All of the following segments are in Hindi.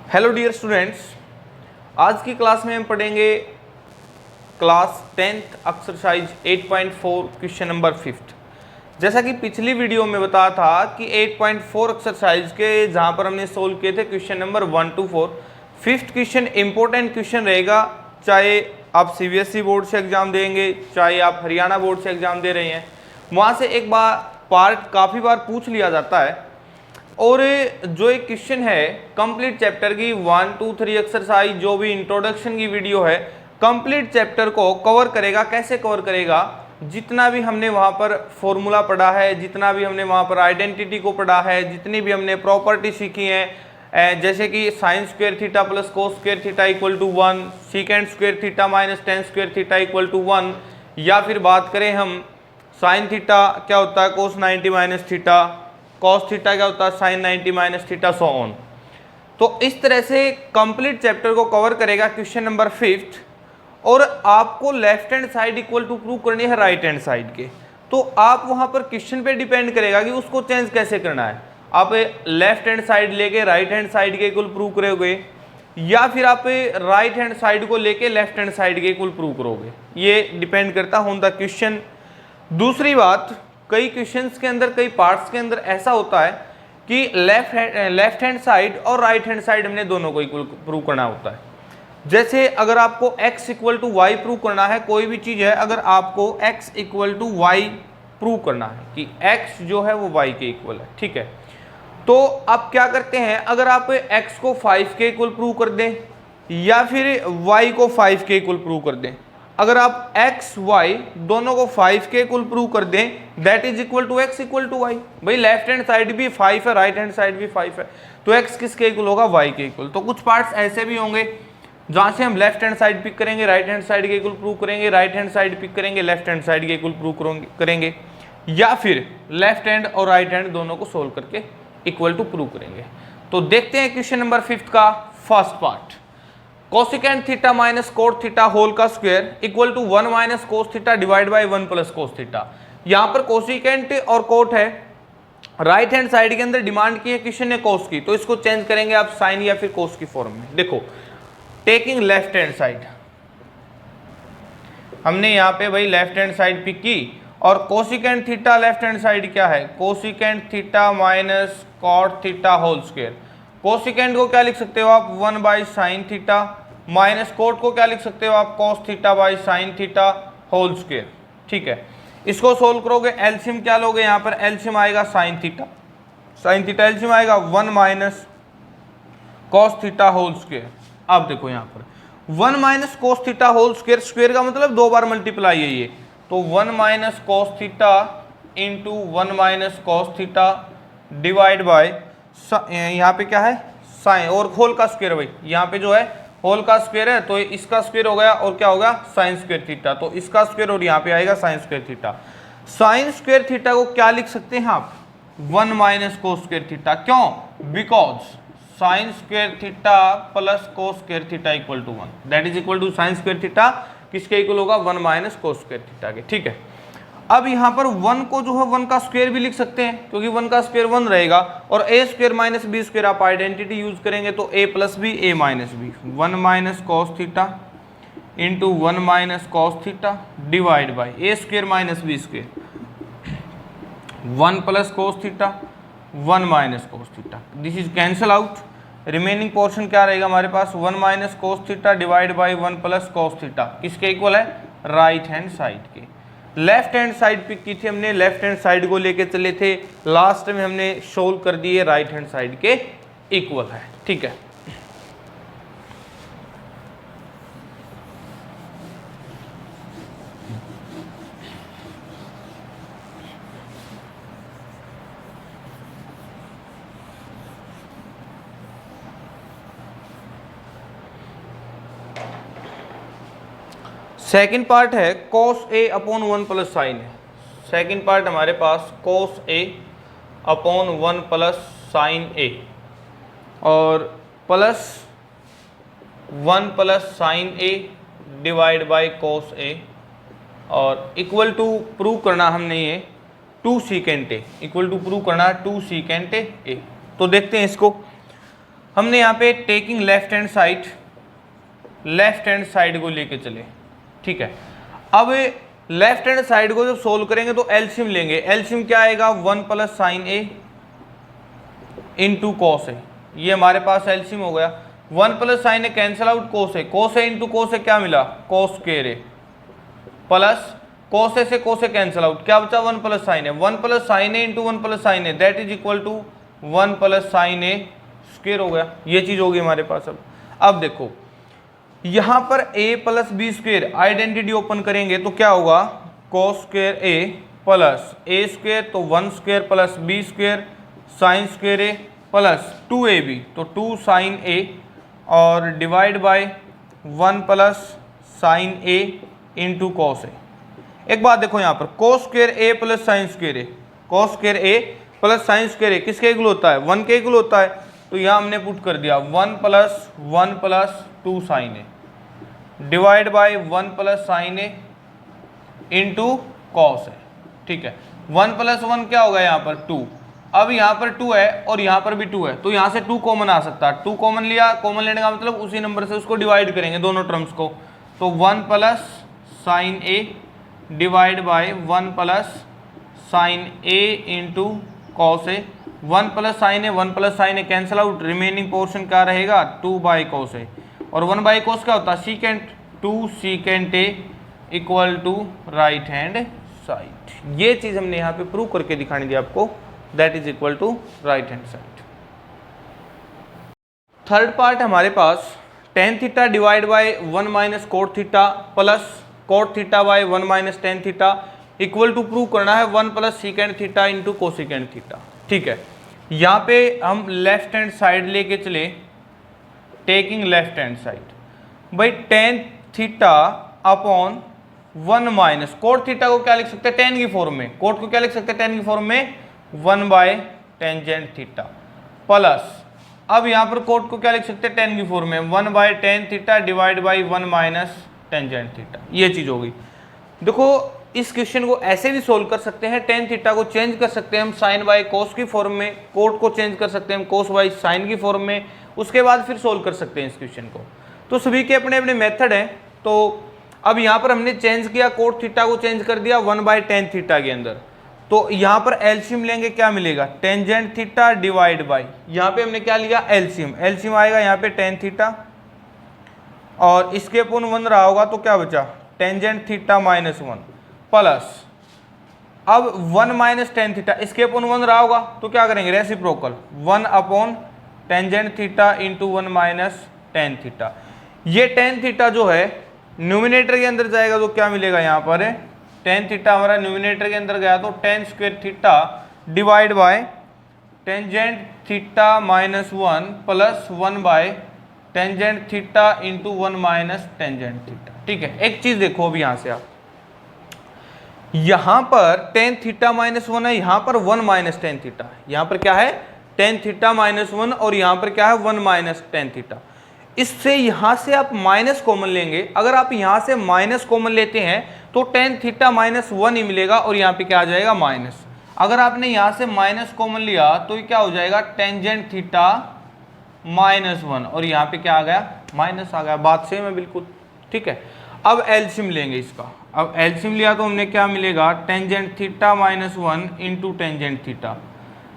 हेलो डियर स्टूडेंट्स, आज की क्लास में हम पढ़ेंगे class 10th exercise 8.4 question number 5। जैसा कि पिछली वीडियो में बताया था कि 8.4 एक्सरसाइज के जहां पर हमने सोल्व किए थे question number 1 to 4, fifth question important question रहेगा। चाहे आप सीबीएसई बोर्ड से एग्जाम देंगे, चाहे आप हरियाणा बोर्ड से एग्जाम दे रहे हैं, वहां से एक बार पार्ट काफ़ी बार पूछ लिया जाता है। और जो एक क्वेश्चन है कंप्लीट चैप्टर की 1 2 3 एक्सरसाइज, जो भी इंट्रोडक्शन की वीडियो है, कंप्लीट चैप्टर को कवर करेगा। कैसे कवर करेगा? जितना भी हमने वहाँ पर फॉर्मूला पढ़ा है, जितना भी हमने वहाँ पर आइडेंटिटी को पढ़ा है, जितनी भी हमने प्रॉपर्टी सीखी है, जैसे कि sine square theta plus cos square theta equal to 1, secant square theta minus tan square theta equal to 1, या फिर बात करें हम साइन थीटा क्या होता है cos 90 minus theta, cos theta क्या होता है sine 90 minus theta, so on. तो इस तरह से कंप्लीट चैप्टर को कवर करेगा क्वेश्चन नंबर 5। और आपको left hand side equal to prove करनी है राइट हैंड साइड के। तो आप वहां पर क्वेश्चन पे डिपेंड करेगा कि उसको चेंज कैसे करना है। आप लेफ्ट हैंड साइड लेके राइट हैंड साइड के इक्वल प्रूव करोगे, या फिर आप राइट हैंड साइड को लेके लेफ्ट हैंड साइड के इक्वल प्रूव करोगे। ये डिपेंड करता है ऑन द क्वेश्चन। दूसरी बात, कई क्वेश्चंस के अंदर, कई पार्ट्स के अंदर ऐसा होता है कि लेफ्ट हैंड साइड और राइट हैंड साइड हमने दोनों को इक्वल प्रूव करना होता है। जैसे अगर आपको x equal to y prove करना है, कोई भी चीज़ है, अगर आपको x equal to y prove करना है कि x जो है वो y के इक्वल है, ठीक है, तो आप क्या करते हैं? अगर आप x को 5 के इक्वल प्रूव कर दें या फिर y को 5 के इक्वल प्रूव कर दें, अगर आप x y दोनों को 5 के इक्वल प्रूव कर दें, that is equal to x equal to y। भाई लेफ्ट हैंड साइड भी 5 है, राइट हैंड साइड भी 5 है, तो x किसके इक्वल होगा? y के इक्वल। तो कुछ पार्ट्स ऐसे भी होंगे जहां से हम लेफ्ट हैंड साइड पिक करेंगे, राइट हैंड साइड के इक्वल प्रूव करेंगे, राइट हैंड साइड पिक करेंगे, लेफ्ट हैंड साइड के इक्वल प्रूव करेंगे, या फिर लेफ्ट हैंड और राइट हैंड दोनों को सोल्व करके इक्वल टू प्रूव करेंगे। तो देखते हैं क्वेश्चन नंबर 5 का first part. Cosecant theta minus cot theta whole का square equal to 1 minus cos theta divide by 1 plus cos theta. यहाँ पर कोसिकेंड और कोट है, राइट हैंड साइड के अंदर डिमांड की है क्वेश्चन ने कोस की, तो इसको चेंज करेंगे आप साइन या फिर कोस की फॉर्म में। देखो, टेकिंग लेफ्ट हैंड साइड, हमने यहाँ पे भाई लेफ्ट हैंड साइड पिक की, और cosecant theta left hand side क्या है? Cosecant theta minus cot theta whole square. Cosecant को क्या लिख सकते हो आप? 1 by sine theta, minus cot को क्या लिख सकते हो आप? Cos theta by sine theta whole square, ठीक है। इसको सोल्व करोगे, एलसीएम क्या लोगे? यहाँ पर एलसीएम आएगा sine theta, sine theta LCM आएगा 1 minus cos theta whole square. अब देखो यहाँ पर 1 minus cos theta whole square, square का मतलब 2 बार मल्टीप्लाई है ये, तो 1 minus cos theta into 1 minus cos theta divide by, यहाँ पे क्या है? साइन, और होल का स्क्वायर। भाई यहाँ पे जो है होल का स्क्वायर है, तो इसका स्क्वायर हो गया, और क्या होगा? साइन स्क्वायर थीटा, तो इसका स्क्वायर, और यहाँ पे आएगा sine square theta. Sine square theta को क्या लिख सकते हैं आप? 1 माइनस कोस स्क्वायर थीटा। क्यों? Because sine square theta plus cos square theta equal to 1, that is equal to sine square theta किसके इक्वल होगा? 1 माइनस कोस स्क्वायर थीटा के, ठीक है। अब यहाँ पर 1 को जो है 1 का स्क्वायर भी लिख सकते हैं, क्योंकि 1 का स्क्वायर 1 रहेगा, और a square minus B square आप आइडेंटिटी यूज करेंगे, तो a plus b a minus b, 1 minus cos theta into 1 minus cos theta divide by a square minus B square, 1 plus cos theta 1 minus cos theta, this is cancel out. Remaining portion क्या रहेगा हमारे पास? 1 minus cos theta divide by 1 plus cos theta, किसके इक्वल है? राइट हैंड साइड के। लेफ्ट हैंड साइड पिक की थी हमने, लेफ्ट हैंड साइड को लेके चले थे, लास्ट में हमने सोल्व कर दिए राइट हैंड साइड के इक्वल है, ठीक है। सेकेंड पार्ट है cos a upon 1 plus sine है। सेकेंड पार्ट हमारे पास cos a upon 1 plus sine a, और plus 1 plus sine a divide by cos a, और इक्वल टू प्रूव करना हमने ये 2 secant a, equal to prove करना 2 सीकेंट a। तो देखते हैं इसको। हमने यहाँ पे टेकिंग लेफ्ट हैंड साइड को लेके चले, ठीक है। अब लेफ्ट हैंड साइड को जब सोल्व करेंगे तो एलसीएम लेंगे। एलसीएम क्या आएगा, 1 plus sine A into cos A, ये हमारे पास एलसीएम हो गया। 1 प्लस साइन ए कैंसिल आउट, कोस ए इंटू कोस ए क्या मिला, कोस square A, plus cos A से कोस ए कैंसिल आउट, क्या बचा 1 plus sine A. 1 plus sine A into 1 plus sine a that is equal to 1 plus sine a square हो गया, ये चीज होगी हमारे पास। अब देखो यहां पर a plus B square identity open करेंगे तो क्या होगा, cos square A plus A square, तो 1 square plus B square sine square ए प्लस 2ab, तो 2 साइन ए और divide by 1 plus sine A into cos A. एक बात देखो यहाँ पर cos square A plus sine square A, cos square A plus sine square ए किसके इक्वल होता है, 1 के इक्वल होता है। तो यहाँ हमने पुट कर दिया 1 plus 2 sine A divide by 1 plus sine A into cos A, ठीक है। 1 प्लस 1 क्या होगा यहाँ पर 2, अब यहाँ पर 2 है और यहाँ पर भी 2 है, तो यहाँ से 2 कॉमन आ सकता है। 2 कॉमन लिया, कॉमन लेने का मतलब उसी नंबर से उसको डिवाइड करेंगे दोनों टर्म्स को, तो 1 plus sine A divide by 1 plus sine A into cos A. 1 plus sine A cancel out, remaining portion क्या रहेगा 2 बाई कॉस ए, और 1 बाई कॉस क्या होता है secant, 2 secant a equal to right hand side. ये चीज हमने यहाँ पे प्रूव करके दिखानी थी आपको, that is equal to right hand side. Third part हमारे पास tan theta divide by 1 minus cot theta plus cot theta by 1 minus tan theta equal to prove करना है 1 plus secant theta into cosecant theta, ठीक है। यहाँ पे हम लेफ्ट हैंड साइड लेके चले, टेकिंग लेफ्ट हैंड साइड भाई tan theta upon 1 minus cot theta को क्या लिख सकते हैं टेन की फॉर्म में, कोट को क्या लिख सकते हैं टेन की फॉर्म में 1 बाय टेंजेंट थीटा प्लस, अब यहाँ पर कोट को क्या लिख सकते हैं टेन की फॉर्म में 1 by ten theta divide by 1 minus tangent theta, ये चीज होगी। देखो इस क्वेश्चन को ऐसे भी सोल्व कर सकते हैं, टेन थीटा को चेंज कर सकते हैं हम साइन बाय कोस की फॉर्म में, कोट को चेंज कर सकते हैं हम कोस बाय साइन की फॉर्म में, उसके बाद फिर सोल्व कर सकते हैं इस क्वेश्चन को। तो सभी के अपने अपने मेथड हैं। तो अब यहाँ पर हमने चेंज किया, कोट थीटा को चेंज कर दिया 1 बाय टेन थीटा के अंदर, तो यहाँ पर एलसीएम लेंगे, क्या मिलेगा टेंजेंट थीटा डिवाइड बाई, यहाँ पे हमने क्या लिया एलसीएम, एलसीएम आएगा यहाँ पे टेन थीटा और इसके अपोन 1 रहा होगा तो क्या बचा टेंजेंट थीटा माइनस 1 प्लस, अब 1 माइनस टेन थीटा इसके अपोन 1 रहा होगा तो क्या करेंगे reciprocal 1 upon tangent theta into 1 minus tan theta. ये टेन थीटा जो है न्यूमिनेटर के अंदर जाएगा तो क्या मिलेगा यहाँ पर टेन थीटा हमारा न्यूमिनेटर के अंदर गया तो ten square theta divide by tangent theta minus 1 plus 1 by tangent theta into 1 minus tangent theta, ठीक है। एक चीज देखो अभी यहाँ से आप, यहां पर टेन थीटा माइनस 1 है, यहां पर 1 माइनस टेन थीटा है, यहां पर क्या है टेन थीटा माइनस 1 और यहां पर क्या है 1 माइनस टेन थीटा। इससे यहां से आप माइनस कॉमन लेंगे, अगर आप यहां से माइनस कॉमन लेते हैं तो टेन थीटा माइनस 1 ही मिलेगा और यहां पे क्या आ जाएगा माइनस। अगर आपने यहां से माइनस कॉमन लिया तो ये क्या हो जाएगा टेंजेंट थीटा माइनस 1 और यहाँ पे क्या आ गया माइनस आ गया, बात सेम है बिल्कुल, ठीक है। अब एलसीएम लेंगे इसका, अब एलसीएम लिया तो हमने क्या मिलेगा tangent theta minus 1 into tangent theta,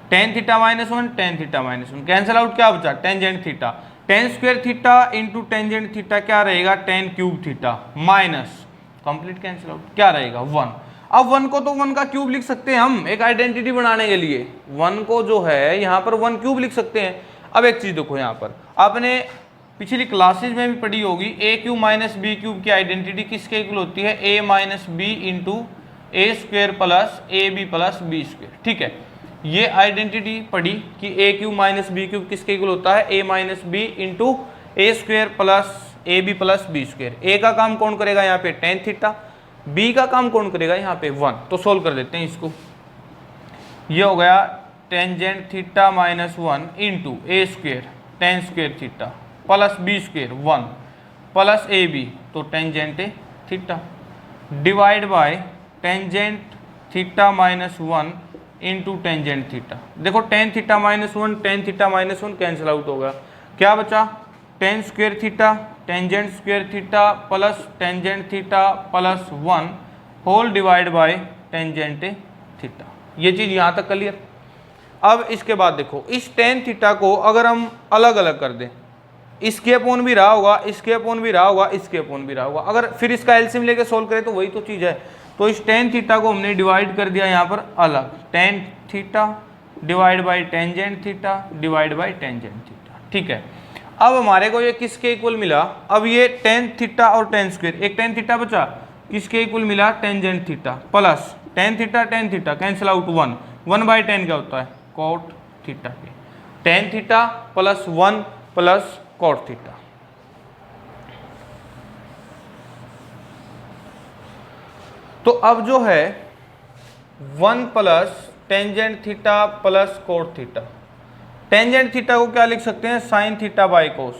ten theta minus 1 tan theta minus 1 cancel out, क्या बचा tangent theta, ten square theta into tangent theta क्या रहेगा ten cube theta minus complete cancel out क्या रहेगा 1। अब 1 को तो 1 का क्यूब लिख सकते हैं हम एक आइडेंटिटी बनाने के लिए, 1 को जो है यहाँ पर 1 क्यूब लिख सकते हैं। अब एक चीज देखो यहाँ पर आपने पिछली क्लासेज में भी पढ़ी होगी A cube minus B cube की आइडेंटिटी किसके इक्वल होती है A minus B into A square plus A B plus B square, ठीक है। ये आइडेंटिटी पढ़ी कि A cube minus B cube किसके इक्वल होता है A minus B into A square plus A B plus B square. A का काम कौन करेगा यहाँ पे टेन थीटा, बी का काम कौन करेगा यहाँ पे 1, तो सोल्व कर देते हैं इसको। ये हो गया tangent theta minus 1 into A square tan square theta plus B square 1 plus A B तो tangent theta divide by tangent theta minus 1 into tangent theta. देखो tan theta minus 1 tan theta minus 1 cancel out होगा, क्या बचा, tan square theta tangent square theta plus tangent theta plus 1 whole divide by tangent theta. ये चीज यहां तक क्लियर। अब इसके बाद देखो, इस टेन थीटा को अगर हम अलग अलग कर दें, इसके अपोन भी रहा होगा, इसके अपोन भी रहा होगा, इसके अपोन भी रहा होगा, अगर फिर इसका एलसीएम लेके सोल्व करें तो वही तो चीज है। तो इस टेन थीटा को हमने डिवाइड कर दिया यहाँ पर अलग, ten theta divide by tangent theta divide by tangent theta, ठीक है। अब हमारे को ये किसके इक्वल मिला, अब ये टेन थीटा और टेन स्क्वायर, एक टेन थीटा बचा, किसके इक्वल मिला, tangent theta plus tan theta cancel out 1, 1/10 क्या होता है, कॉट थीटा के, tan theta plus 1 plus cot theta. तो अब जो है 1 plus tangent theta plus cot theta, tangent theta को क्या लिख सकते हैं, sine theta by cos,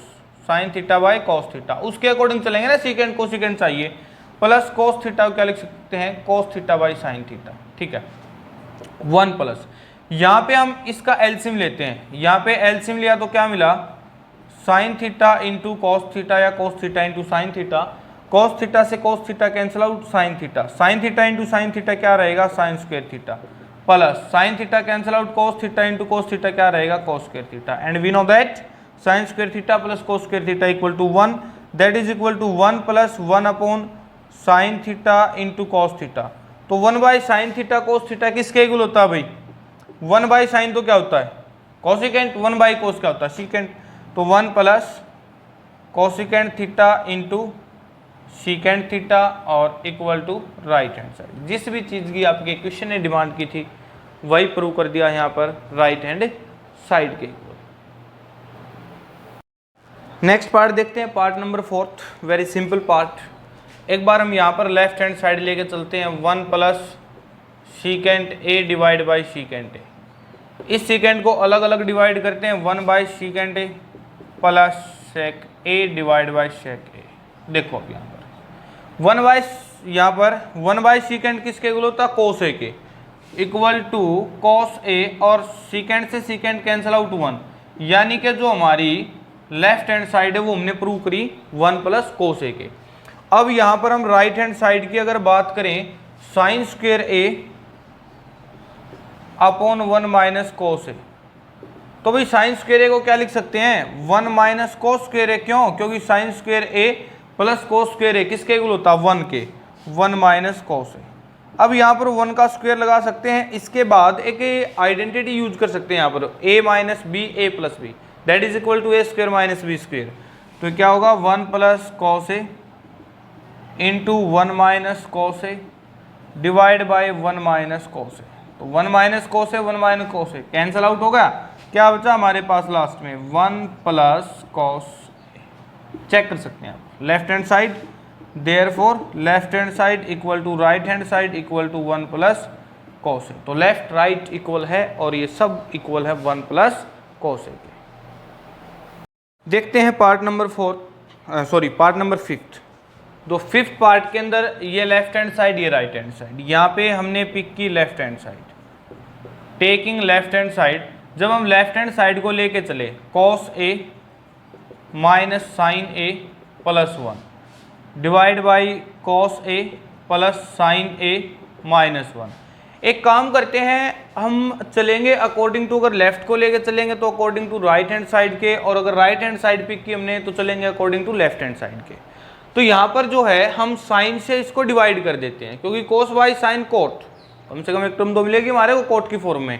sine theta by cos theta, उसके अकॉर्डिंग चलेंगे ना, सीकेंड कोसिकेंड चाहिए, प्लस कोस थीटा को क्या लिख सकते हैं, cos theta by sine theta, ठीक है। 1 प्लस, यहाँ पे हम इसका एलसीएम लेते हैं, यहाँ पे एलसीएम लिया तो क्या मिला, sine theta into cos theta या cos theta into sine theta, cos theta से cos theta cancel out, sine theta into sine theta क्या रहेगा, sine square theta plus sine theta cancel out, cos theta into cos theta क्या रहेगा, cos square theta, and we know that sine square theta plus cos square theta equal to 1, that is equal to 1 plus 1 upon sign theta into cos theta. तो 1 by sine theta cos theta किसके इक्वल होता है भाई, 1 बाई साइन तो क्या होता है कॉसिकेंट, 1 बाई कोस क्या होता है सीकेंट, तो 1 plus cosecant theta into secant theta और equal to right hand side. जिस भी चीज़ की आपके क्वेश्चन ने डिमांड की थी वही प्रूव कर दिया यहाँ पर राइट हैंड साइड के इक्वल। नेक्स्ट पार्ट देखते हैं, part number 4, very simple part. एक बार हम यहाँ पर लेफ्ट हैंड साइड लेके चलते हैं, 1 plus secant A divide by secant A, इस सीकेंट को अलग अलग डिवाइड करते हैं, 1 by secant A plus sec A divide by sec A. देखो अब यहाँ पर 1 बाई सीकेंट किसके इक्वल होता है, कोस ए के, इक्वल टू कॉस ए और सीकेंट से सीकेंट कैंसिल आउट 1, यानी कि जो हमारी लेफ्ट हैंड साइड है वो हमने प्रूव करी 1 प्लस कोस ए के। अब यहां पर हम राइट हैंड साइड की अगर बात करें, sign square a upon 1 minus कोस ए, तो भाई साइन स्क्वायर ए को क्या लिख सकते हैं, 1 माइनस कोस स्क्वायर ए, क्यों, क्योंकि साइन स्क्वायर ए प्लस कोस स्क्वायर ए किसके इक्वल होता है, 1 के, 1 माइनस कोस ए। अब यहाँ पर 1 का स्क्वायर लगा सकते हैं, इसके बाद एक आइडेंटिटी यूज कर सकते हैं यहाँ पर, a minus B A plus B, that is equal to A square minus B square. तो क्या होगा, 1 plus cos A into 1 minus cos A divide by 1 minus cos A. तो 1 minus cos A 1 minus cos A cancel out हो गया, क्या बचा हमारे पास लास्ट में, 1 प्लस कॉस ए। चेक कर सकते हैं आप left hand side, therefore left hand side equal to right hand side equal to 1 plus cos A. तो लेफ्ट राइट इक्वल है और ये सब इक्वल है 1 प्लस कॉस ए के। देखते हैं पार्ट नंबर पार्ट नंबर 5। तो 5th पार्ट के अंदर ये लेफ्ट हैंड साइड, ये राइट हैंड साइड, यहाँ पे हमने पिक की left hand side, taking left hand side. जब हम लेफ्ट हैंड साइड को लेके चले, cos a minus sine A plus 1 divide by cos a plus sine A minus 1। एक काम करते हैं, हम चलेंगे अकॉर्डिंग टू, अगर लेफ्ट को लेके चलेंगे तो according to right hand side के, और अगर राइट हैंड साइड पिक की हमने तो चलेंगे according to left hand side के। तो यहाँ पर जो है हम साइन से इसको डिवाइड कर देते हैं, क्योंकि कोस बाई साइन कोट, कम से कम एक टर्म तो मिलेगी हमारे को कोट की फॉर्म में।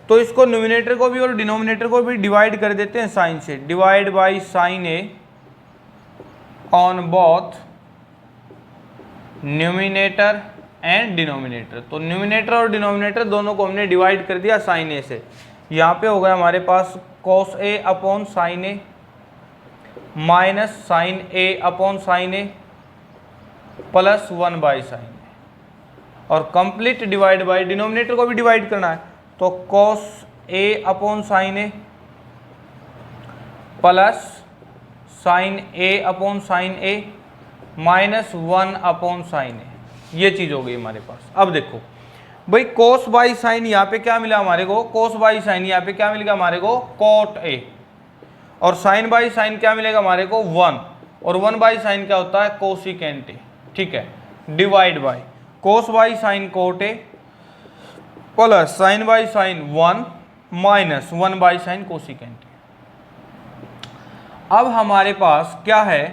तो इसको न्यूमिनेटर को भी और डिनोमिनेटर को भी डिवाइड कर देते हैं साइन से, divide by sine A on both numerator and denominator. तो न्यूमिनेटर और डिनोमिनेटर दोनों को हमने डिवाइड कर दिया साइन ए से। यहाँ पे हो गया हमारे पास cos A upon sine A minus sine A upon sine A plus 1 by sine A, और कंप्लीट डिवाइड बाई डिनोमिनेटर को भी डिवाइड करना है, तो cos A upon sine A plus sine A upon sine A minus 1 upon sine A, ये चीज हो गई हमारे पास। अब देखो भाई, कोस बाई साइन यहाँ पे क्या मिला हमारे को, कोस बाई साइन यहाँ पे क्या मिलेगा हमारे को, कॉट ए, और साइन बाई साइन क्या मिलेगा हमारे को 1, और 1 बाई साइन क्या होता है कोसिकेंट ए, ठीक है, divide by cos by sine cot A plus sine by sine 1 minus 1 by sine cosecant a. अब हमारे पास क्या है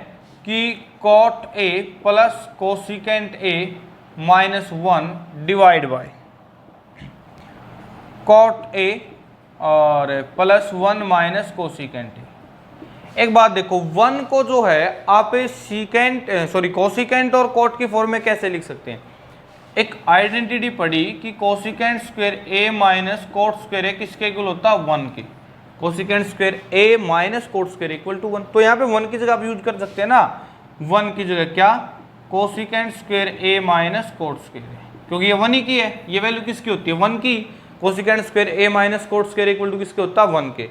कि cot a plus cosecant A minus 1 divide by cot a और प्लस 1 माइनस कोसिकेंट ए। एक बात देखो, 1 को जो है आप कोसिकेंट और कॉट की फॉर्म में कैसे लिख सकते हैं? एक आइडेंटिटी पढ़ी कि cosecant square a minus cot square ए किसके इक्वल होता है 1 के। Cosecant square a minus cot square equal to 1, तो यहाँ पे 1 की जगह आप यूज कर सकते हैं ना, 1 की जगह क्या cosecant square a minus cot square ए, क्योंकि ये 1 ही की है, ये वैल्यू किसकी होती है 1 की। Cosecant square a minus cot square equal to किसके होता है 1 के।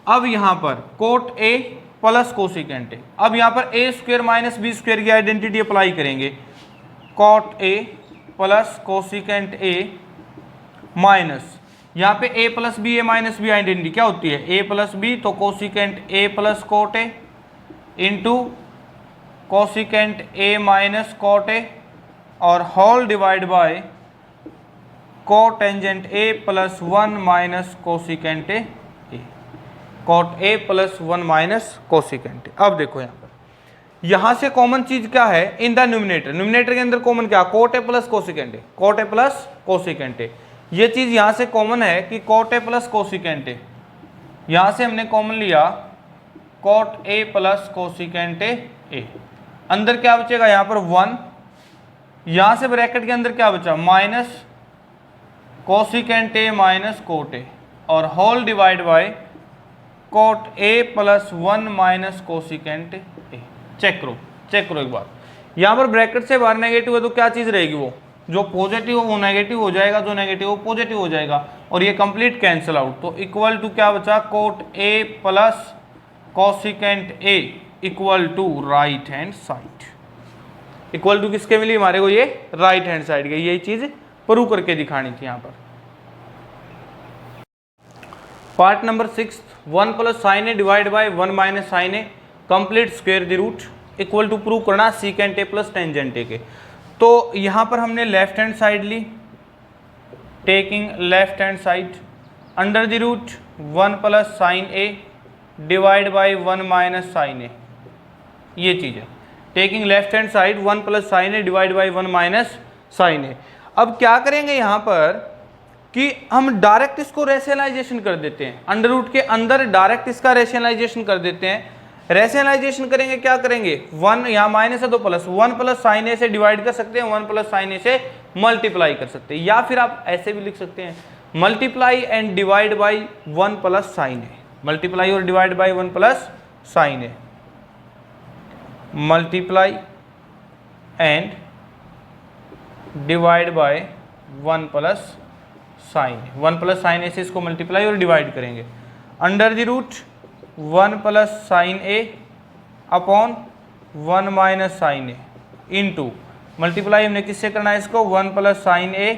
अब यहाँ पर cot A plus cosecant a, अब यहाँ पर a square minus B square की आइडेंटिटी अप्लाई करेंगे, cot a plus cosecant A minus यहाँ पे a plus b a minus b identity क्या होती है a प्लस बी, तो cosecant a plus cot a into cosecant a minus cot A और whole divide by cotangent a plus 1 minus cosecant a, cot a plus 1 minus cosecant a। अब देखो यहाँ पर यहाँ से कॉमन चीज क्या है इन द न्यूमिनेटर, न्यूमिनेटर के अंदर कॉमन क्या cot A plus cosecant A, cot A plus cosecant ए। ये चीज यहां से कॉमन है कि कोट ए प्लस कोसिकेंट ए, यहां से हमने कॉमन लिया कोट ए प्लस कोसिकेंट ए। अंदर क्या बचेगा यहां पर 1, यहां से ब्रैकेट के अंदर क्या बचा minus cosecant A minus cot A और whole divide by cot A plus 1 minus cosecant A. Check करो एक बार, यहां पर ब्रैकेट से बाहर नेगेटिव है तो क्या चीज रहेगी, वो जो पॉजिटिव हो वो नेगेटिव हो जाएगा, जो नेगेटिव हो पॉजिटिव हो जाएगा, और ये कंप्लीट कैंसिल आउट। तो इक्वल टू क्या बचा cot A plus cosecant a equal to right hand side. Equal to किसके मिली हमारे को, ये राइट हैंड साइड के। यही चीज प्रूव करके दिखानी थी यहाँ पर। Part number 6, 1 plus sine A divide by 1 minus sine A complete square the root equal to prove करना सीकेंट ए प्लस टेंजेंट ए के। तो यहाँ पर हमने लेफ्ट हैंड साइड ली, taking left hand side under the root 1 plus sine A divide by 1 minus sine A, ये चीज़ है taking left hand side 1 plus sine A divide by 1 minus sine ए। अब क्या करेंगे यहाँ पर कि हम डायरेक्ट इसको रेशनलाइजेशन कर देते हैं, अंडर रूट के अंदर डायरेक्ट इसका रेशनलाइजेशन कर देते हैं। रेशनलाइजेशन करेंगे क्या करेंगे 1 यहाँ माइनस है तो प्लस, 1 प्लस साइन ए से डिवाइड कर सकते हैं, 1 प्लस साइन ए से मल्टीप्लाई कर सकते हैं, या फिर आप ऐसे भी लिख सकते हैं multiply and divide by 1 plus sine A, multiply और divide by 1 plus sine A, multiply and divide by 1 plus sine A. 1 plus sine A से इसको मल्टीप्लाई और डिवाइड करेंगे, under the root 1 plus sine A upon 1 minus sine A into multiply हमने किससे करना है इसको 1 plus sine A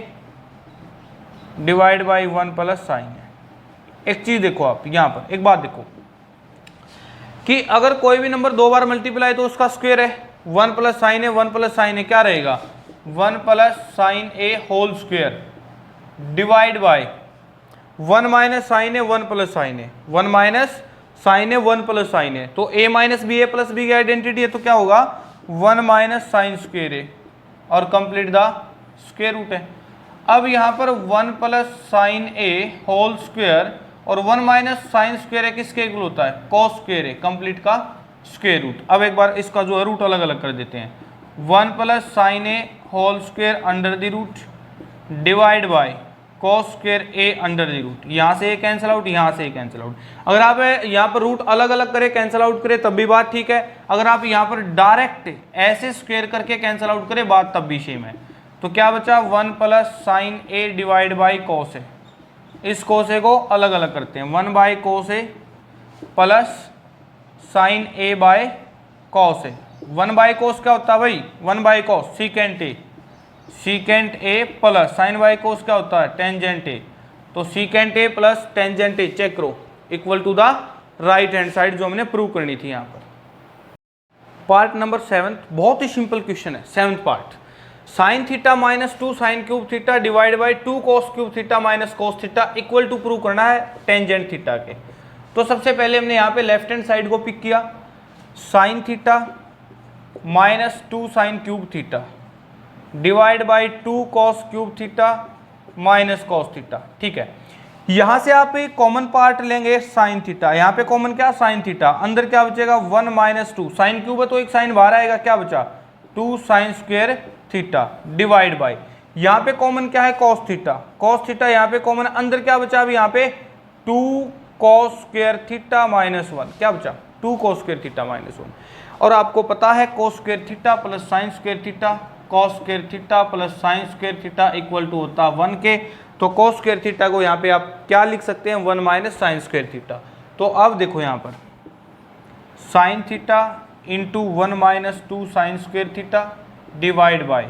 divide by 1 plus sine A. एक चीज देखो आप यहाँ पर, एक बात देखो कि अगर कोई भी नंबर 2 बार मल्टीप्लाई तो उसका स्क्वायर है, 1 plus sine A 1 plus sine A क्या रहेगा 1 plus sine A whole square divide by 1 minus sine A 1 plus sine A, 1 minus sine A 1 plus sine A, तो a minus B A plus B की आइडेंटिटी है तो क्या होगा 1 माइनस साइन स्क्वायर ए और कंप्लीट द स्क्वायर रूट है। अब यहाँ पर 1 प्लस साइन ए होल स्क्वायर और 1 माइनस साइन स्क्वायर ए किसके इक्वल होता है कॉस स्क्वायर ए, कंप्लीट का स्क्वायर रूट। अब एक बार इसका जो है रूट अलग अलग कर देते हैं, 1 plus sine A whole square under the root divide by cos square a under the root, यहाँ से कैंसिल आउट, यहाँ से कैंसिल आउट। अगर आप यहाँ पर रूट अलग अलग करें कैंसिल आउट करें तब भी बात ठीक है, अगर आप यहाँ पर डायरेक्ट ऐसे स्क्वायर करके कैंसिल आउट करें बात तब भी सेम है। तो क्या बचा 1 plus sine A divide by cos A, इस कोस ए को अलग अलग करते हैं 1 by cos A plus sine A by cos A. 1 by cos क्या होता है भाई 1 by cos secant A, secant A plus sine by cos क्या होता है टेंजेंट ए, तो secant A plus tangent A check करो equal to the right hand side जो हमने प्रूव करनी थी यहाँ पर। पार्ट नंबर 7 बहुत ही सिंपल क्वेश्चन है। 7th part, sine theta minus 2 sine cube theta divide by 2 cos cube theta minus cos theta equal to prove करना है टेंजेंट थीटा के। तो सबसे पहले हमने यहाँ पे लेफ्ट हैंड साइड को पिक किया, sign theta minus 2 sine cube theta divide by 2 cos cube theta minus cos theta. ठीक है, यहां से आप एक कॉमन पार्ट लेंगे साइन थीटा, यहाँ पे कॉमन क्या साइन थीटा, अंदर क्या बचेगा 1 माइनस 2 साइन क्यूब है तो एक साइन बाहर आएगा, क्या बचा 2 sine square theta divide by, यहाँ पे कॉमन क्या है कॉस थीटा यहाँ पे कॉमन, अंदर क्या बचा अभी यहाँ पे 2 कॉस स्क्वायर थीटा माइनस 1, क्या बचा 2 कॉस स्क्वायर थीटा माइनस 1। और आपको पता है cos square theta plus sine square theta, cos square theta plus sine square theta equal to होता है 1 के। तो कॉस स्क्वायर थीटा को यहाँ पे आप क्या लिख सकते हैं 1 माइनस साइन स्क्वायर थीटा। तो अब देखो यहाँ पर sign theta into 1 minus 2 sine square theta divide by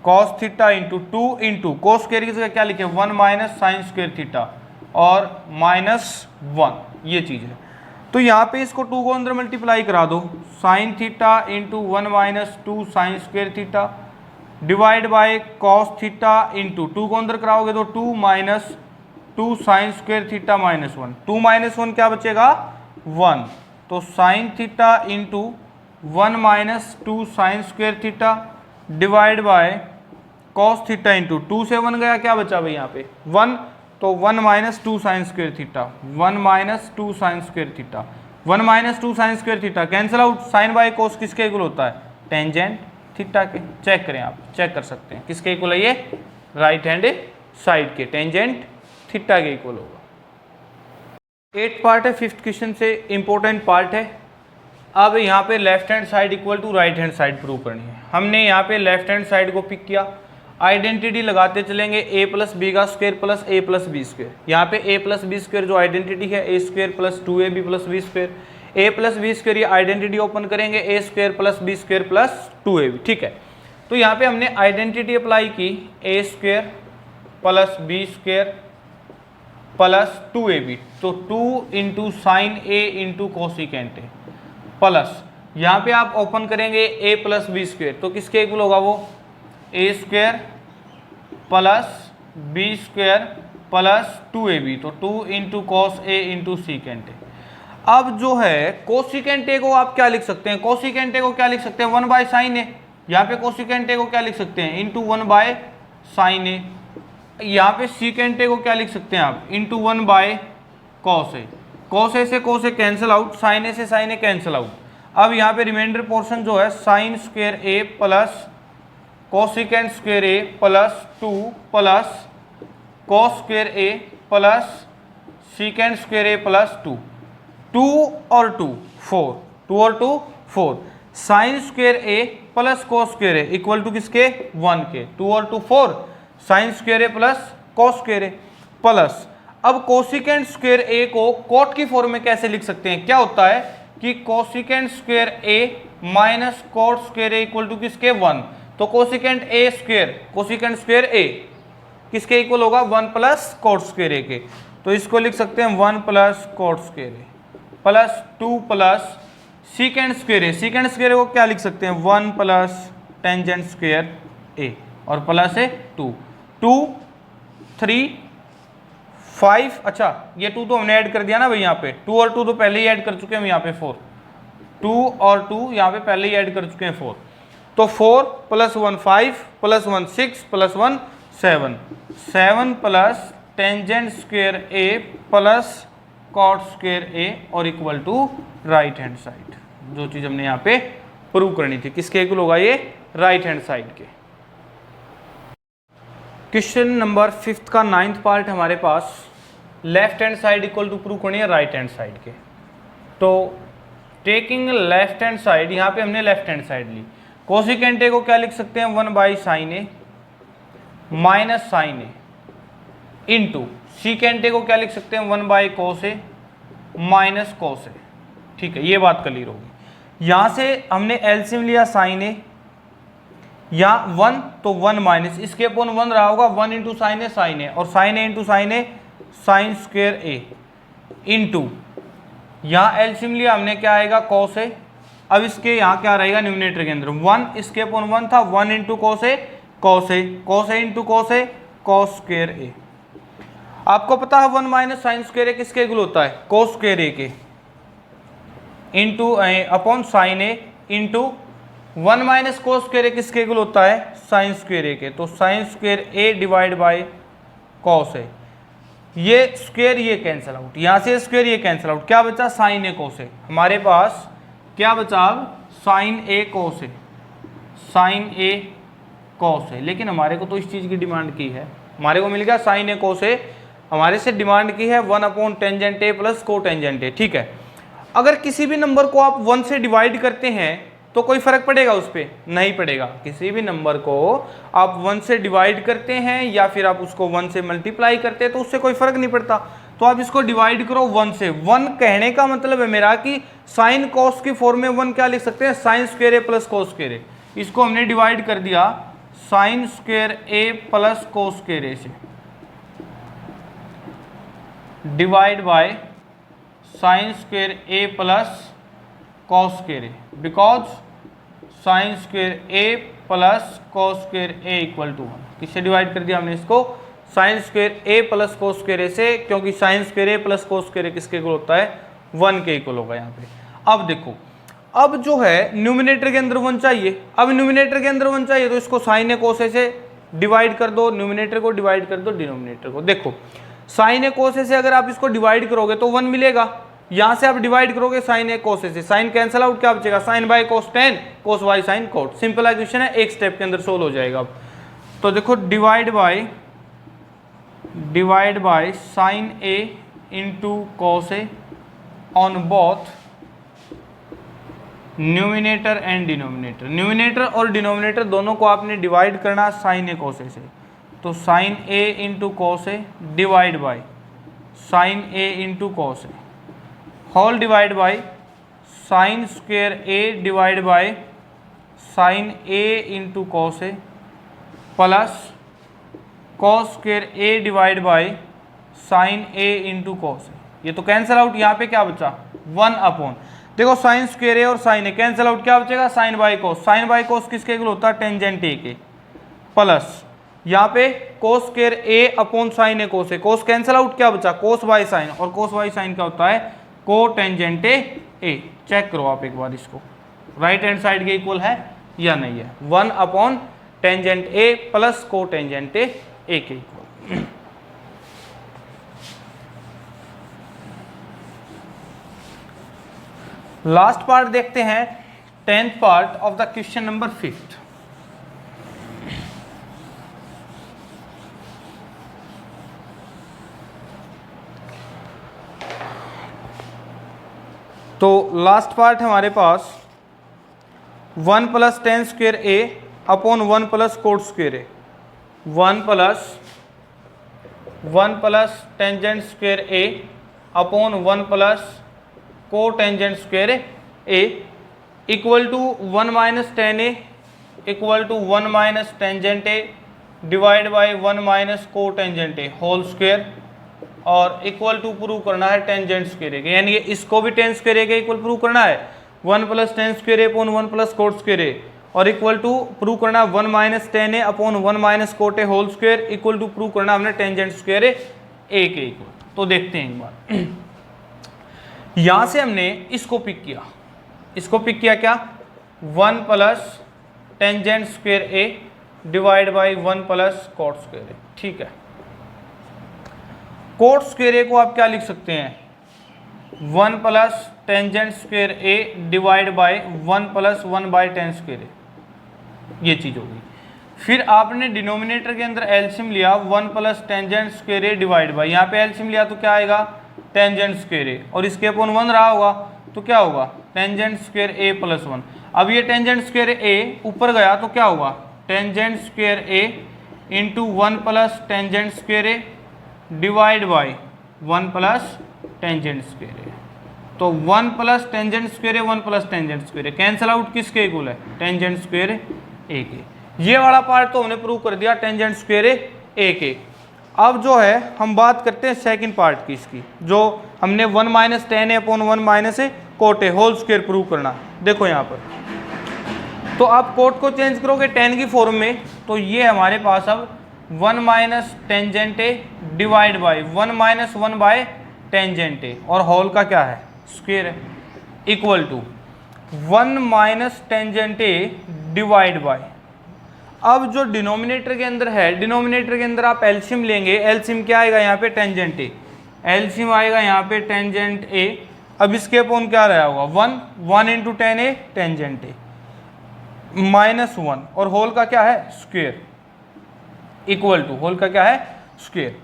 cos theta into 2 into cos square की जगह क्या लिखे 1 माइनस साइन स्क्वायर थीटा और माइनस 1, ये चीज़ है। तो यहाँ पे इसको 2 को अंदर मल्टीप्लाई करा दो, sign theta into 1 minus 2 sine square theta divide by cos theta into 2 को अंदर कराओगे तो 2 minus 2 sine square theta minus 1, 2 minus 1 क्या बचेगा 1। तो sign theta into 1 minus 2 sine square theta divide by cos theta into 2 से 1 गया, क्या बचा भाई यहाँ पे 1, तो 1 minus 2 sine square theta 1 minus 2 sine square theta 1 minus 2 sine square theta cancel out, sine by cos किसके इक्वल होता है टेंजेंट थीटा के। चेक करें, आप चेक कर सकते हैं किसके इक्वल है ये राइट हैंड साइड के, टेंजेंट थीटा के इक्वल होगा। 8th पार्ट है 5th क्वेश्चन से इंपॉर्टेंट पार्ट है। अब यहाँ पे left hand side equal to right hand side prove करनी है। हमने यहाँ पे लेफ्ट हैंड साइड को पिक किया, आइडेंटिटी लगाते चलेंगे a प्लस बी का square plus a plus B square. यहाँ पे a प्लस बी स्क्वायर जो आइडेंटिटी है a square plus 2ab plus B square, a plus B square ये आइडेंटिटी ओपन करेंगे a square plus B square plus 2ab। ठीक है, तो यहाँ पे हमने आइडेंटिटी अप्लाई की a square plus B square plus 2ab, तो 2 into sine a into cosecant a plus यहाँ पे आप ओपन करेंगे a प्लस बी स्क्वायर, तो किसके इक्वल होगा वो a square plus B square plus 2ab, तो 2 into cos a into secant a। अब जो है कोसिकेंट a को आप क्या लिख सकते हैं, कोसिकेंट a को क्या लिख सकते हैं 1 बाय साइन a, यहाँ पे कोसिकेंट a को क्या लिख सकते हैं इंटू 1 बाय साइन a, यहाँ पे सीकेंट a को क्या लिख सकते हैं आप into 1 by cos a, cos a से cos a cancel out, sine a से साइन a कैंसिल आउट। अब यहाँ पे रिमाइंडर पोर्शन जो है sine square a plus cosecant square a plus 2 plus cos square a plus secant square a plus 2, 2 और 2 4, 2 और 2 4, sine square a plus cos square a equal to किसके 1 के, 2 और 2 4, sine square a plus cos square a plus, अब कोसिकेंट स्क्वायर a को कोट की फॉर्म में कैसे लिख सकते हैं, क्या होता है कि cosecant square a minus cot square a equal to किसके 1, तो cosecant a square cosecant square a किसके इक्वल होगा 1 प्लस कोट स्क्वायर a के, तो इसको लिख सकते हैं 1 plus cot square a plus 2 plus secant square a, secant square को क्या लिख सकते हैं 1 प्लस टेंजेंट स्क्वायर a और प्लस है 2 2 3 5, अच्छा ये 2 तो हमने ऐड कर दिया ना भाई, यहाँ पे 2 और 2 तो पहले ही ऐड कर चुके हैं हम, यहाँ पे 4 2 और 2 यहाँ पे पहले ही ऐड कर चुके हैं 4, तो 4 plus 1 5 plus 1 6 plus 1 7, 7 plus tangent square a plus cot square a और equal to right hand side, जो चीज़ हमने यहाँ पे प्रूव करनी थी किसके इक्वल होगा ये राइट हैंड साइड के। क्वेश्चन नंबर 5th का 9th पार्ट हमारे पास, left hand side equal to prove करनी है राइट हैंड साइड के। तो टेकिंग लेफ्ट हैंड साइड, यहाँ पे हमने लेफ्ट हैंड साइड ली, कोसिकेंट a को क्या लिख सकते हैं 1 by sine a minus sine a into secant a को क्या लिख सकते हैं 1 by cos a minus cos a। ठीक है, ये बात क्लियर होगी। यहाँ से हमने एलसीएम लिया साइन a, या 1 तो 1 माइनस इसके अपॉन 1 रहा होगा 1 इंटू साइन a और sine a into sine a sine square a into यहाँ एलसीएम लिया हमने, क्या आएगा कॉस ए। अब इसके यहाँ क्या रहेगा न्यूमिनेटर के अंदर 1 इसके अपॉन 1 था, 1 into cos A, cos A, cos A into cos A, cos square ए। आपको पता है 1 माइनस साइन स्क्वायर ए किसके इक्वल होता है, कॉस स्क्वायर ए के, इंटू अपॉन साइन ए, इंटू 1 माइनस कोस स्क्वायर ए किसके इक्वल होता है, साइन स्क्वायर ए के। तो sine square A divide by cos A, ये स्क्वायर ये कैंसिल आउट, यहाँ से स्क्वायर ये कैंसिल आउट, क्या बचा साइन ए कोस ए। हमारे पास क्या बचा अब, साइन ए कोस ए, साइन ए कोस ए। लेकिन हमारे को तो इस चीज़ की डिमांड की है, हमारे को मिल गया साइन ए कोस ए, हमारे से डिमांड की है 1 upon tangent a plus cotangent ए। ठीक है, अगर किसी भी नंबर को आप 1 से डिवाइड करते हैं तो कोई फर्क पड़ेगा उस पर, नहीं पड़ेगा। किसी भी नंबर को आप 1 से डिवाइड करते हैं या फिर आप उसको 1 से मल्टीप्लाई करते हैं तो उससे कोई फर्क नहीं पड़ता। तो आप इसको डिवाइड करो 1 से। 1 कहने का मतलब है मेरा कि साइन कॉस की फॉर्म में 1 क्या लिख सकते हैं, sine square A plus cos square a. इसको हमने डिवाइड कर दिया sine square A plus cos square a से, divide by sine square A plus cos square a, because sine square A plus cos square a equal to 1। किससे डिवाइड कर दिया हमने इसको, sine square A plus cos square a से, क्योंकि साइन स्क्वायर ए प्लस कोस स्क्वायर ए किसके इक्वल होता है, 1 के इक्वल होगा यहाँ पे। अब देखो, अब जो है न्यूमिनेटर के अंदर 1 चाहिए, अब न्यूमिनेटर के अंदर 1 चाहिए तो इसको साइन ए कोस ए से डिवाइड कर दो, न्यूमिनेटर को डिवाइड कर दो डिनोमिनेटर को। देखो साइन ए कोस ए से अगर आप इसको डिवाइड करोगे तो 1 मिलेगा, यहां से आप डिवाइड करोगे साइन ए कोस ए से, साइन कैंसिल आउट, क्या बचेगा sine by cos tan, cos by sine cot. Simple equation है, एक स्टेप के अंदर सोल्व हो जाएगा। अब तो देखो divide by sine A into cos A on both numerator and denominator. Numerator और डिनोमिनेटर दोनों को आपने डिवाइड करना साइन ए कोस ए से, तो sine A into cos A divide by sine A into cos A whole divide by sine square A divide by sine A into cos A plus cos square A divide by sine A into cos A. ये तो कैंसिल आउट, यहाँ पे क्या बचा 1 अपॉन, देखो साइन स्क्वायर ए और साइन ए कैंसिल आउट, क्या बचेगा sine by cos. Sine by cos किसके इक्वल होता है, टेंजेंट ए के, प्लस यहाँ पे कोस square a upon sine A cos A, cos cancel out, क्या बचा कोस बाय साइन, और कोस बाय साइन क्या होता है को टेंजेंट ए। चेक करो आप एक बार इसको, राइट हैंड साइड के इक्वल है या नहीं है, 1 upon tangent a plus cotangent ए के इक्वल। लास्ट पार्ट देखते हैं, 10th part of the question number 5। तो लास्ट पार्ट हमारे पास 1 plus tan square a upon 1 plus cot square A, 1 plus tangent square a upon 1 plus cotangent square a equal to 1 minus tan a equal to 1 minus tangent a divide by 1 minus को टेंजेंट ए होल स्क्वायर, और इक्वल टू प्रूव करना है टेंजेंट स्क्वायर ए के, यानी इसको भी टेन स्क्वायर ए के इक्वल प्रूव करना है, 1 plus tan square a upon 1 plus cot square a, और इक्वल टू प्रूव करना है 1 minus tan a upon 1 minus cot a whole square, equal to prove करना हमने टेंजेंट स्क्वायर ए के इक्वल। तो देखते हैं एक बार, यहां से हमने इसको पिक किया, क्या 1 plus tangent square A divide by 1 plus cot square A. ठीक है, कोट स्क्वायर ए को आप क्या लिख सकते हैं, 1 plus tangent square A divide by 1 plus 1 by tan square A, ये चीज होगी। फिर आपने डिनोमिनेटर के अंदर एलसीएम लिया 1 plus tangent square A divide by, यहाँ पे एलसीएम लिया तो क्या आएगा टेंजेंट स्क्वायर ए, और इसके अपॉन 1 रहा होगा तो क्या होगा टेंजेंट स्क्वायर ए प्लस 1। अब ये टेंजेंट स्क्वायर ए ऊपर गया तो क्या होगा tangent square A into 1 plus tangent square A divide by 1 plus tangent square A. तो 1 plus tangent square A 1 plus tangent square A cancel out किसके इक्वल है टेंजेंट स्क्वायर ए के। ये वाला पार्ट तो हमने प्रूव कर दिया टेंजेंट स्क्वायर ए के। अब जो है हम बात करते हैं सेकंड पार्ट की इसकी, जो हमने 1 minus tan a upon 1 minus a cot a whole square prove करना। देखो यहाँ पर तो आप कोट को चेंज करोगे टेन की फॉर्म में, तो ये हमारे पास अब 1 minus tangent a divide by 1 minus 1 by tangent a और होल का क्या है स्क्वायर है, equal to 1 minus tangent a divide by, अब जो डिनोमिनेटर के अंदर है, डिनोमिनेटर के अंदर आप एलसीएम लेंगे, एलसीएम क्या आएगा यहाँ पे टेंजेंट ए, एलसीएम आएगा यहाँ पे टेंजेंट ए, अब इसके अपॉन क्या रहा होगा 1 इंटू टेन ए टेंजेंट ए माइनस 1 और होल का क्या है स्क्वायर, इक्वल टू होल का क्या है स्क्वायर।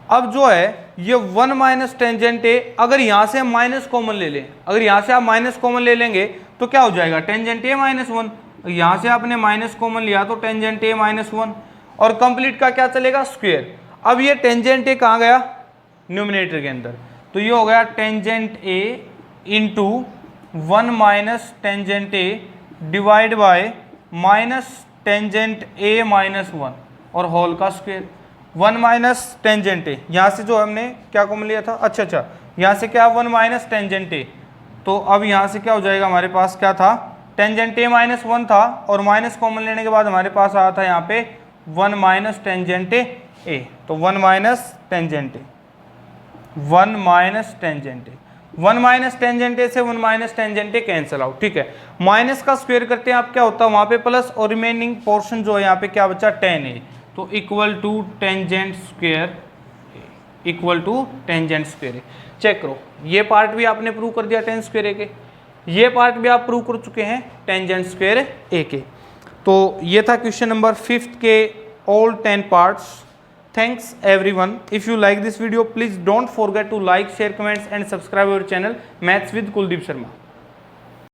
अब जो है ये 1 माइनस टेंजेंट ए, अगर यहाँ से हम माइनस कॉमन ले लें, अगर यहाँ से आप माइनस कॉमन ले लेंगे तो क्या हो जाएगा टेंजेंट ए माइनस 1, यहाँ से आपने माइनस कॉमन लिया तो टेंजेंट ए माइनस 1 और कंप्लीट का क्या चलेगा स्क्वायर। अब ये टेंजेंट ए कहाँ गया न्यूमिनेटर के अंदर, तो ये हो गया tangent A into 1 minus tangent a divide bye minus tangent A minus 1 और होल का स्क्वायर। 1 माइनस टेंजेंट ए, यहाँ से जो हमने क्या कॉमन लिया था, अच्छा यहाँ से क्या 1 माइनस टेंजेंट ए, तो अब यहाँ से क्या हो जाएगा हमारे पास क्या था टेंजेंट ए माइनस 1 था और माइनस कॉमन लेने के बाद हमारे पास आया था यहाँ पे 1 माइनस टेंजेंट ए, तो 1 माइनस टेंजेंट ए, 1 माइनस टेंजेंट ए, 1 माइनस टेंजेंट ए से 1 माइनस टेंजेंट ए कैंसिल आउट, ठीक है। माइनस का स्क्वायर करते हैं आप क्या होता है वहाँ पे प्लस और रिमेनिंग पोर्शन जो है यहाँ पे क्या बचा 10 ए, तो equal to tangent square, equal to tangent square a. Check करो ये पार्ट भी आपने प्रूव कर दिया टेन स्क्वायर ए के, ये पार्ट भी आप प्रूव कर चुके हैं टेंजेंट स्क्वायर ए के। तो ये था क्वेश्चन नंबर 5 के all 10 parts. Thanks everyone. If you like this video, please don't forget to like, share, comments and subscribe our channel Maths with Kuldeep Sharma.